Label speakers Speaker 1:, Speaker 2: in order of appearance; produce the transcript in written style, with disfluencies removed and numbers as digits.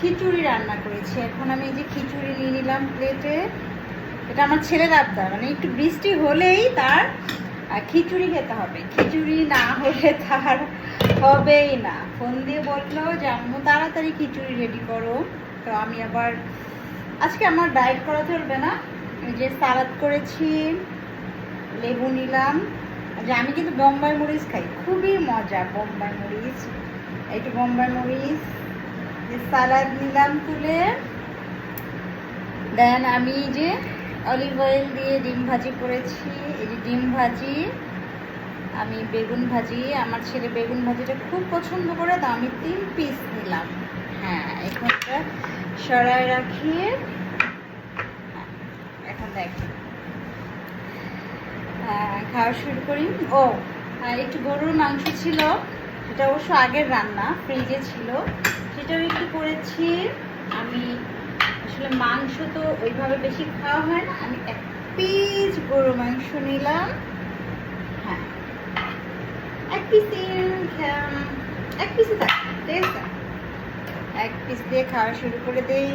Speaker 1: খিচুড়ি রান্না করেছি। এখন আমি এই যে খিচুড়ি নিয়ে নিলাম প্লেটে। এটা আমার ছেলের আবদার, মানে একটু বৃষ্টি হলেই তার খিচুড়ি খেতে হবে, খিচুড়ি না হলে তার হবেই না। ফোন দিয়ে বললো যে আম্মু তাড়াতাড়ি খিচুড়ি রেডি করো। তো আমি আবার আজকে আমার ডায়েট করা চলবে না, এই যে সালাদ করেছি, লেবু নিলাম। যে আমি কিন্তু বোম্বাই মরিচ খাই, খুবই মজা বোম্বাই মরিচ। একটু বোম্বাই মরিচ, সালাদ নিলাম তুলে। দেন আমি যে অলিভ অয়েল দিয়ে ডিম ভাজি করেছি, এই যে ডিম ভাজি। আমি বেগুন ভাজি, আমার ছেলে বেগুন ভাজিটা খুব পছন্দ করে, তো আমি 3 পিস নিলাম। হ্যাঁ, এখানটা সরাই রাখি। এখন দেখেন খাওয়া শুরু করি। ও একটু গরুর মাংস ছিল, সেটা অবশ্য আগের রান্না, ফ্রিজে ছিল, সেটাও একটু করেছি। আমি আসলে মাংস তো ওইভাবে বেশি খাওয়া হয় না, আমি 1 পিস গরু মাংস নিলাম। হ্যাঁ, 1 পিসে থাক, ঠিক আছে, 1 পিস দিয়ে খাওয়া শুরু করে দেই।